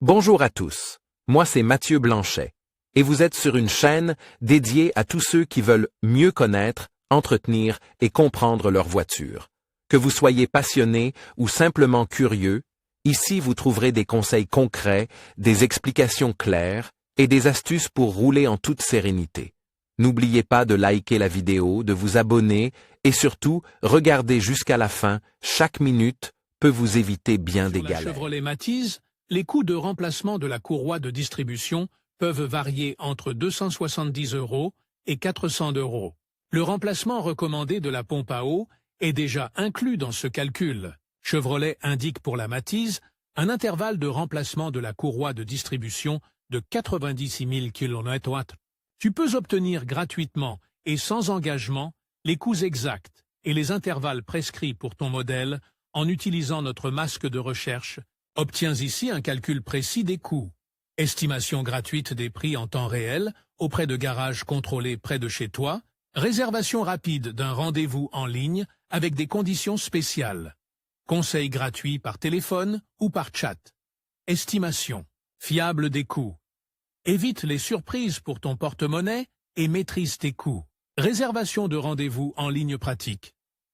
Bonjour à tous, moi c'est Mathieu Blanchet, et vous êtes sur une chaîne dédiée à tous ceux qui veulent mieux connaître, entretenir et comprendre leur voiture. Que vous soyez passionné ou simplement curieux, ici vous trouverez des conseils concrets, des explications claires et des astuces pour rouler en toute sérénité. N'oubliez pas de liker la vidéo, de vous abonner et surtout, regardez jusqu'à la fin, chaque minute peut vous éviter bien des Sur la galères. Chevrolet Matiz, les coûts de remplacement de la courroie de distribution peuvent varier entre 270 € et 400 €. Le remplacement recommandé de la pompe à eau est déjà inclus dans ce calcul. Chevrolet indique pour la Matiz un intervalle de remplacement de la courroie de distribution de 96 000 kW. Tu peux obtenir gratuitement et sans engagement les coûts exacts et les intervalles prescrits pour ton modèle en utilisant notre masque de recherche. Obtiens ici un calcul précis des coûts. Estimation gratuite des prix en temps réel auprès de garages contrôlés près de chez toi. Réservation rapide d'un rendez-vous en ligne avec des conditions spéciales. Conseils gratuits par téléphone ou par chat. Estimation fiable des coûts. Évite les surprises pour ton porte-monnaie et maîtrise tes coûts. Réservation de rendez-vous en ligne pratique.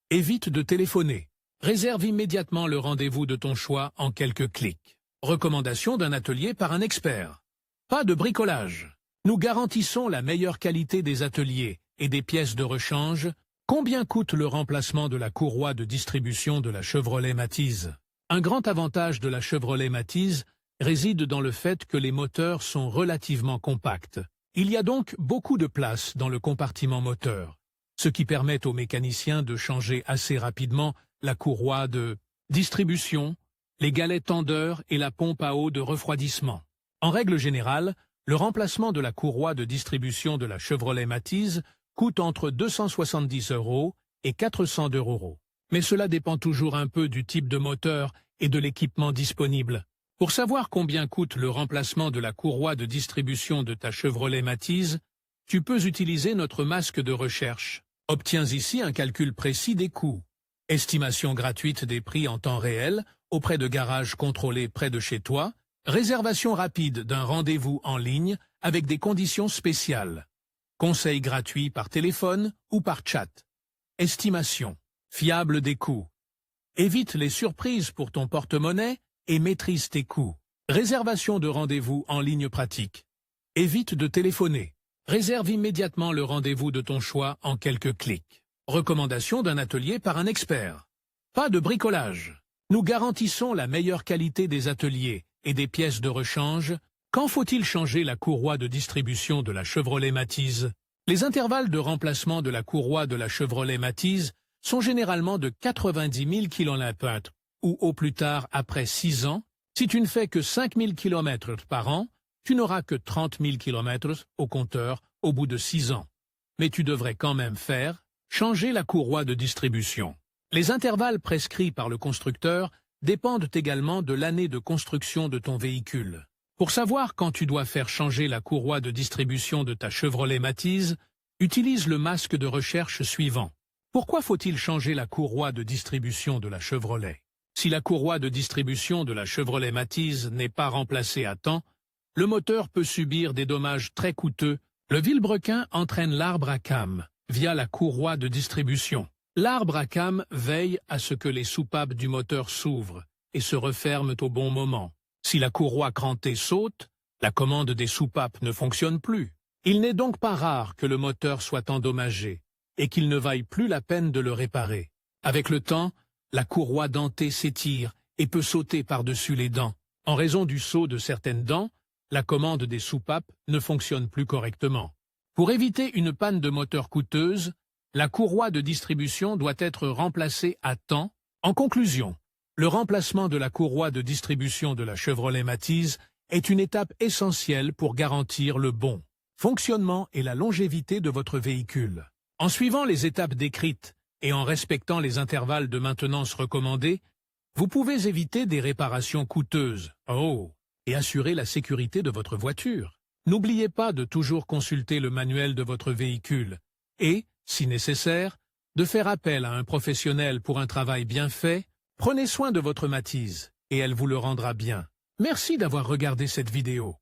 Évite de téléphoner. Réserve immédiatement le rendez-vous de ton choix en quelques clics. Recommandation d'un atelier par un expert. Pas de bricolage. Nous garantissons la meilleure qualité des ateliers et des pièces de rechange. Combien coûte le remplacement de la courroie de distribution de la Chevrolet Matiz? Un grand avantage de la Chevrolet Matiz réside dans le fait que les moteurs sont relativement compacts. Il y a donc beaucoup de place dans le compartiment moteur, ce qui permet aux mécaniciens de changer assez rapidement la courroie de distribution, les galets tendeurs et la pompe à eau de refroidissement. En règle générale, le remplacement de la courroie de distribution de la Chevrolet Matiz coûte entre 270 € et 400 €. Mais cela dépend toujours un peu du type de moteur et de l'équipement disponible. Pour savoir combien coûte le remplacement de la courroie de distribution de ta Chevrolet Matiz, tu peux utiliser notre masque de recherche. Obtiens ici un calcul précis des coûts. Estimation gratuite des prix en temps réel auprès de garages contrôlés près de chez toi. Réservation rapide d'un rendez-vous en ligne avec des conditions spéciales. Conseils gratuits par téléphone ou par chat. Estimation fiable des coûts. Évite les surprises pour ton porte-monnaie et maîtrise tes coûts. Réservation de rendez-vous en ligne pratique. Évite de téléphoner. Réserve immédiatement le rendez-vous de ton choix en quelques clics. Recommandation d'un atelier par un expert. Pas de bricolage. Nous garantissons la meilleure qualité des ateliers et des pièces de rechange. Quand faut-il changer la courroie de distribution de la Chevrolet Matiz? Les intervalles de remplacement de la courroie de la Chevrolet Matiz sont généralement de 90 000 kW ou au plus tard après 6 ans. Si tu ne fais que 5 000 km par an, tu n'auras que 30 000 km au compteur au bout de 6 ans. Mais tu devrais quand même changer la courroie de distribution. Les intervalles prescrits par le constructeur dépendent également de l'année de construction de ton véhicule. Pour savoir quand tu dois faire changer la courroie de distribution de ta Chevrolet Matiz, utilise le masque de recherche suivant. Pourquoi faut-il changer la courroie de distribution de la Chevrolet? Si la courroie de distribution de la Chevrolet Matiz n'est pas remplacée à temps, le moteur peut subir des dommages très coûteux. Le vilebrequin entraîne l'arbre à cames via la courroie de distribution. L'arbre à cames veille à ce que les soupapes du moteur s'ouvrent et se referment au bon moment. Si la courroie crantée saute, la commande des soupapes ne fonctionne plus. Il n'est donc pas rare que le moteur soit endommagé et qu'il ne vaille plus la peine de le réparer. Avec le temps, la courroie dentée s'étire et peut sauter par-dessus les dents. En raison du saut de certaines dents, la commande des soupapes ne fonctionne plus correctement. Pour éviter une panne de moteur coûteuse, la courroie de distribution doit être remplacée à temps. En conclusion, le remplacement de la courroie de distribution de la Chevrolet Matiz est une étape essentielle pour garantir le bon fonctionnement et la longévité de votre véhicule. En suivant les étapes décrites et en respectant les intervalles de maintenance recommandés, vous pouvez éviter des réparations coûteuses et assurer la sécurité de votre voiture. N'oubliez pas de toujours consulter le manuel de votre véhicule et, si nécessaire, de faire appel à un professionnel pour un travail bien fait. Prenez soin de votre Matiz et elle vous le rendra bien. Merci d'avoir regardé cette vidéo.